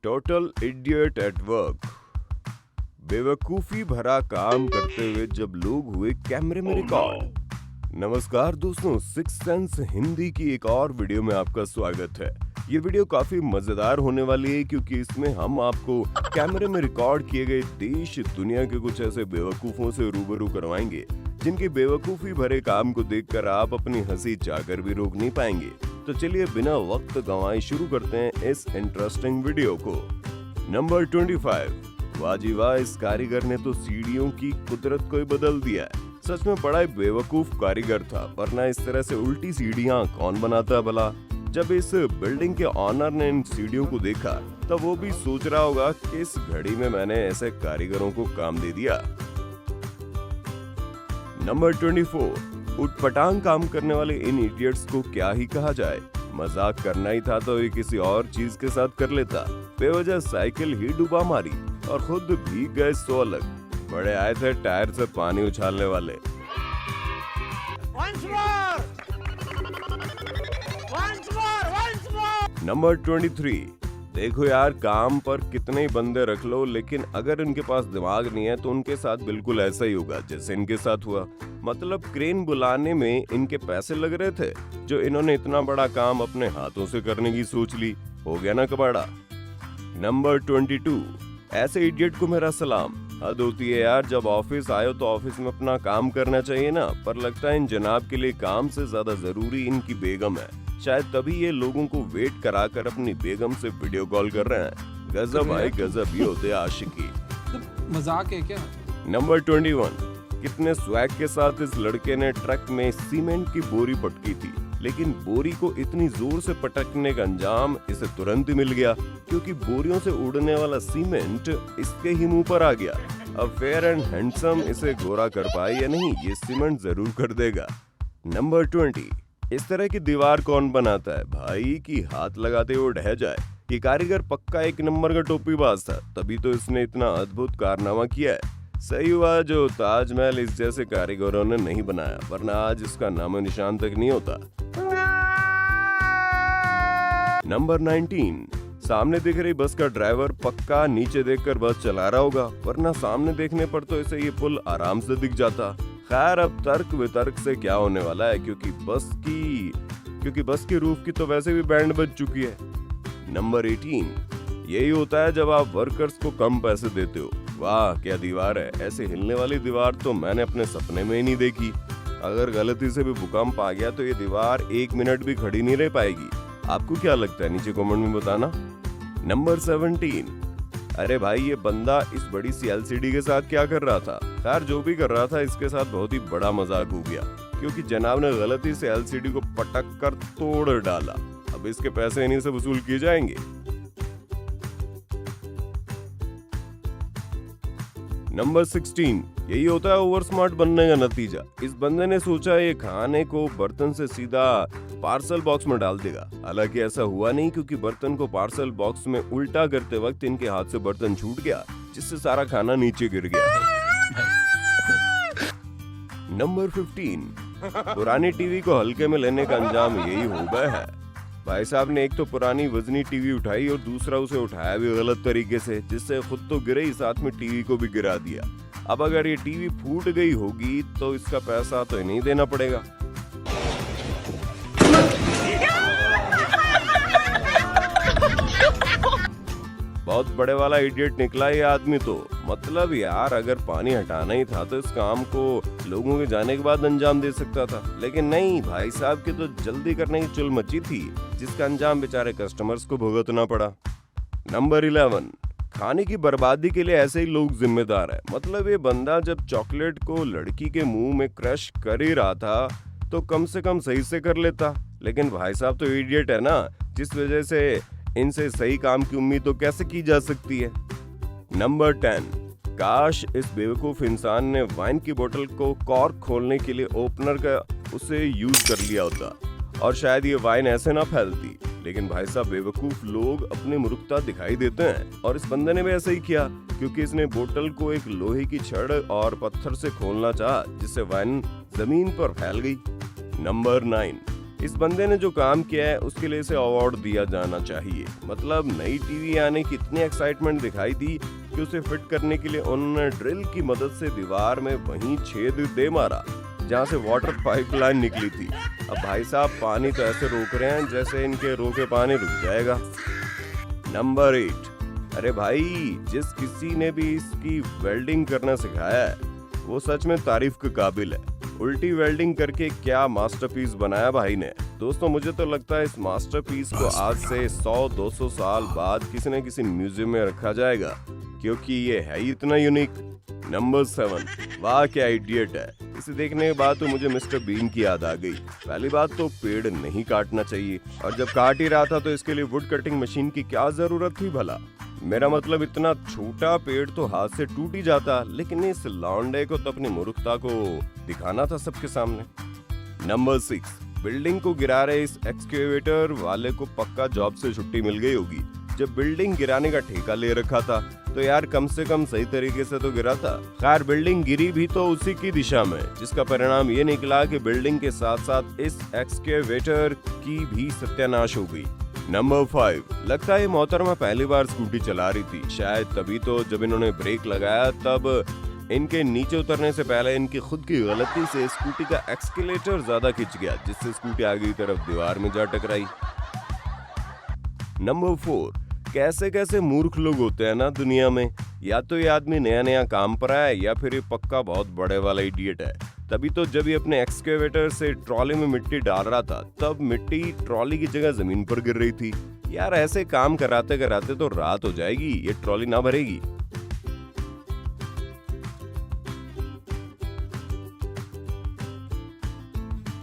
Total idiot at work. बेवकूफी भरा काम करते हुए जब लोग हुए कैमरे में रिकॉर्ड। नमस्कार दोस्तों, सिक्स सेंस हिंदी की एक और वीडियो में आपका स्वागत है। ये वीडियो काफी मजेदार होने वाली है क्योंकि इसमें हम आपको कैमरे में रिकॉर्ड किए गए देश दुनिया के कुछ ऐसे बेवकूफों से रूबरू करवाएंगे जिनके बेवकूफी भरे काम को देखकर आप अपनी हंसी चाहकर भी रोक नहीं पाएंगे। तो चलिए बिना वक्त गंवाए शुरू करते हैं इस इंटरेस्टिंग वीडियो को। नंबर 25। वाह जी वाह, इस कारीगर ने तो सीढ़ियों की कुदरत को ही बदल दिया है। सच में बड़ा ही बेवकूफ कारीगर था, वरना इस तरह से उल्टी सीढ़ियां कौन बनाता है भला। जब इस बिल्डिंग के ऑनर ने इन सीढ़ियों को देखा तब वो भी सोच रहा होगा कि इस घड़ी में मैंने ऐसे कारीगरों को काम दे दिया। नंबर 24। उटपटांग काम करने वाले इन इडियट्स को क्या ही कहा जाए। मजाक करना ही था तो ये किसी और चीज के साथ कर लेता। बेवजह साइकिल ही डुबा मारी और खुद भीग गए सो अलग। बड़े आए थे टायर से पानी उछालने वाले। नंबर 23। देखो यार, काम पर कितने ही बंदे रख लो, लेकिन अगर इनके पास दिमाग नहीं है तो उनके साथ बिल्कुल ऐसा ही होगा जैसे इनके साथ हुआ। मतलब क्रेन बुलाने में इनके पैसे लग रहे थे, जो इन्होंने इतना बड़ा काम अपने हाथों से करने की सोच ली। हो गया ना कबाड़ा। नंबर 22। ऐसे इडियट को मेरा सलाम। हद होती है यार, जब ऑफिस आयो तो ऑफिस में अपना काम करना चाहिए ना, पर लगता है इन जनाब के लिए काम से ज्यादा जरूरी इनकी बेगम है। शायद तभी ये लोगों को वेट कराकर अपनी बेगम से वीडियो कॉल कर रहे हैं। गजब भाई गजब, ये होते आशिकी। मजाक है क्या? नंबर 21। कितने स्वैग के साथ इस लड़के ने ट्रक में सीमेंट की बोरी पटकी थी, लेकिन बोरी को इतनी जोर से पटकने का अंजाम इसे तुरंत ही मिल गया, क्योंकि बोरियों से उड़ने वाला सीमेंट इसके ही मुंह पर आ गया। अब फेयर एंड हैंडसम इसे गोरा कर पाए या नहीं, ये सीमेंट जरूर कर देगा। नंबर 20। इस तरह की दीवार कौन बनाता है भाई कि हाथ लगाते हुए ढह जाए। ये कारीगर पक्का एक नंबर का टोपीबाज था, तभी तो इसने इतना अद्भुत कारनामा किया है। सही हुआ जो ताजमहल इस जैसे कारीगरों ने नहीं बनाया, वरना आज इसका नामो निशान तक नहीं होता। नंबर 19। सामने दिख रही बस का ड्राइवर पक्का नीचे देखकर बस चला रहा होगा, वरना सामने देखने पर तो इसे ये पुल आराम से दिख जाता। खैर, अब तर्क वितर्क से क्या होने वाला है, क्योंकि बस की रूफ की तो वैसे भी बैंड बज चुकी है। नंबर 18। यही होता है जब आप वर्कर्स को कम पैसे देते हो। वाह क्या दीवार है, ऐसे हिलने वाली दीवार तो मैंने अपने सपने में ही नहीं देखी। अगर गलती से भी भूकंप आ गया तो ये दीवार 1 मिनट भी खड़ी नहीं रह पाएगी। आपको क्या लगता है, नीचे कमेंट में बताना। नंबर 17। अरे भाई, ये बंदा इस बड़ी सी LCD के साथ क्या कर रहा था। खैर, जो भी कर रहा था इसके साथ बहुत ही बड़ा मजाक हो गया, क्योंकि जनाब ने गलती से LCD को पटक कर तोड़ डाला। अब इसके पैसे इन्हीं से वसूल किए जाएंगे। नंबर 16। यही होता है ओवर स्मार्ट बनने का नतीजा। इस बंदे ने सोचा ये खाने को बर्तन से सीधा पार्सल बॉक्स में डाल देगा। हालांकि ऐसा हुआ नहीं, क्योंकि बर्तन को पार्सल बॉक्स में उल्टा करते वक्त इनके हाथ से बर्तन छूट गया, जिससे सारा खाना नीचे गिर गया। नंबर 15। पुरानी टीवी को हल्के में लेने का अंजाम यही हो गया है। भाई साहब ने एक तो पुरानी वजनी टीवी उठाई और दूसरा उसे उठाया भी गलत तरीके से, जिससे खुद तो गिरे ही साथ में टीवी को भी गिरा दिया। अब अगर ये टीवी फूट गई होगी तो इसका पैसा तो नहीं देना पड़ेगा। बहुत बड़े वाला इडियट निकला ये आदमी तो। मतलब यार, अगर पानी हटाना ही था तो इस काम को लोगों के जाने के बाद अंजाम दे सकता था, लेकिन नहीं, भाई साहब की तो जल्दी करने की चुल मची थी, जिसका अंजाम बेचारे कस्टमर्स को भुगतना पड़ा। नंबर 11। खाने की बर्बादी के लिए ऐसे ही लोग जिम्मेदार है। मतलब ये बंदा जब चॉकलेट को लड़की के मुंह में क्रश कर ही रहा था तो कम से कम सही से कर लेता, लेकिन भाई साहब तो इडियट है ना, जिस वजह से इनसे सही काम की उम्मीद तो कैसे की जा सकती है। नंबर 10। काश इस बेवकूफ इंसान ने वाइन की बोतल को कॉर्क खोलने के लिए ओपनर का उसे यूज कर लिया होता, और शायद ये वाइन ऐसे ना फैलती। लेकिन भाई साहब, बेवकूफ लोग अपनी मूर्खता दिखाई देते हैं, और इस बंदे ने भी ऐसा ही किया, क्योंकि इसने बोतल को एक लोहे की छड़ और पत्थर से खोलना चाहा, जिससे वाइन जमीन पर फैल गई। नंबर 9। इस बंदे ने जो काम किया है उसके लिए इसे अवार्ड दिया जाना चाहिए। मतलब नई टीवी आने की इतनी एक्साइटमेंट दिखाई दी कि उसे फिट करने के लिए उन्होंने ड्रिल की मदद से दीवार में वहीं छेद दे मारा जहां से वाटर पाइपलाइन निकली थी। अब भाई साहब पानी तो ऐसे रोक रहे हैं जैसे इनके रोके पानी रुक जाएगा। नंबर 8। अरे भाई, जिस किसी ने भी इसकी वेल्डिंग करना सिखाया है वो सच में तारीफ के काबिल है। उल्टी वेल्डिंग करके क्या मास्टरपीस बनाया भाई ने। दोस्तों मुझे तो लगता है इस मास्टरपीस को आज से 100-200 साल बाद किसी न किसी म्यूजियम में रखा जाएगा, क्योंकि ये है ही इतना यूनिक। नंबर 7। वाह क्या इडियट है। इसे देखने के बाद तो मुझे मिस्टर बीन की याद आ गई। पहली बात तो पेड़ नहीं काटना चाहिए, और जब काट ही रहा था तो इसके लिए वुड कटिंग मशीन की क्या जरूरत थी भला। मेरा मतलब इतना छोटा पेड़ तो हाथ से टूट ही जाता, लेकिन इस लौंडे को तो अपनी मूर्खता को दिखाना था सबके सामने। नंबर 6। बिल्डिंग को गिरा रहे इस एक्सकेवेटर वाले को पक्का जॉब से छुट्टी मिल गई होगी। जब बिल्डिंग गिराने का ठेका ले रखा था तो यार कम से कम सही तरीके से तो गिरा था। खैर बिल्डिंग गिरी भी तो उसी की दिशा में, जिसका परिणाम ये निकला कि बिल्डिंग के साथ साथ इस एक्सकेवेटर की भी सत्यानाश हो गई। नंबर 5। लगता है मोहतरमा पहली बार स्कूटी चला रही थी, शायद तभी तो जब इन्होंने ब्रेक लगाया तब इनके नीचे उतरने से पहले इनकी खुद की गलती से स्कूटी का एक्सकेलेटर ज्यादा खिंच गया, जिससे स्कूटी आगे की तरफ दीवार में जा टकराई। नंबर 4। कैसे कैसे मूर्ख लोग होते हैं ना दुनिया में। या तो ये आदमी नया नया काम पर आया या फिर ये पक्का बहुत बड़े वाला इडियट है। तभी तो जब ये अपने एक्सकेवेटर से ट्रॉली में मिट्टी डाल रहा था तब मिट्टी ट्रॉली की जगह जमीन पर गिर रही थी। यार ऐसे काम कराते कराते तो रात हो जाएगी, ये ट्रॉली ना भरेगी।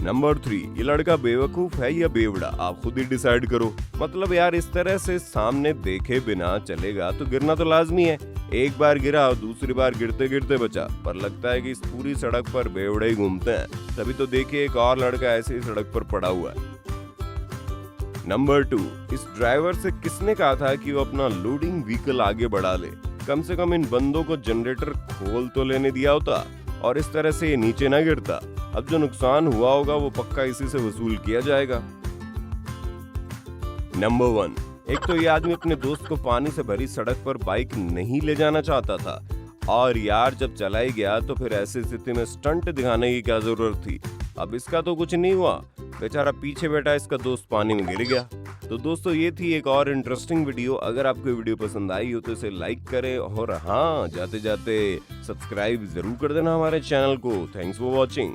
नंबर 3। ये लड़का बेवकूफ है या बेवड़ा, आप खुद ही डिसाइड करो। मतलब यार इस तरह से सामने देखे बिना चलेगा तो गिरना तो लाजमी है। एक बार गिरा और दूसरी बार गिरते गिरते बचा, पर लगता है कि इस पूरी सड़क पर बेवड़े ही घूमते हैं। तभी तो देखिए एक और लड़का ऐसे ही सड़क पर पड़ा हुआ है। नंबर 2। इस ड्राइवर से किसने कहा था कि वो अपना लोडिंग व्हीकल आगे बढ़ा ले। कम से कम इन बंदों को जनरेटर खोल तो लेने दिया होता और इस तरह से ये नीचे ना गिरता। अब जो नुकसान हुआ होगा वो पक्का इसी से वसूल किया जाएगा। नंबर 1। एक तो ये आदमी अपने दोस्त को पानी से भरी सड़क पर बाइक नहीं ले जाना चाहता था, और यार जब चला ही गया तो फिर ऐसी स्थिति में स्टंट दिखाने की क्या जरूरत थी। अब इसका तो कुछ नहीं हुआ, बेचारा पीछे बैठा इसका दोस्त पानी में गिर गया। तो दोस्तों ये थी एक और इंटरेस्टिंग वीडियो। अगर आपको वीडियो पसंद आई हो तो इसे लाइक करें, और हाँ जाते जाते सब्सक्राइब जरूर कर देना हमारे चैनल को। Thanks for watching.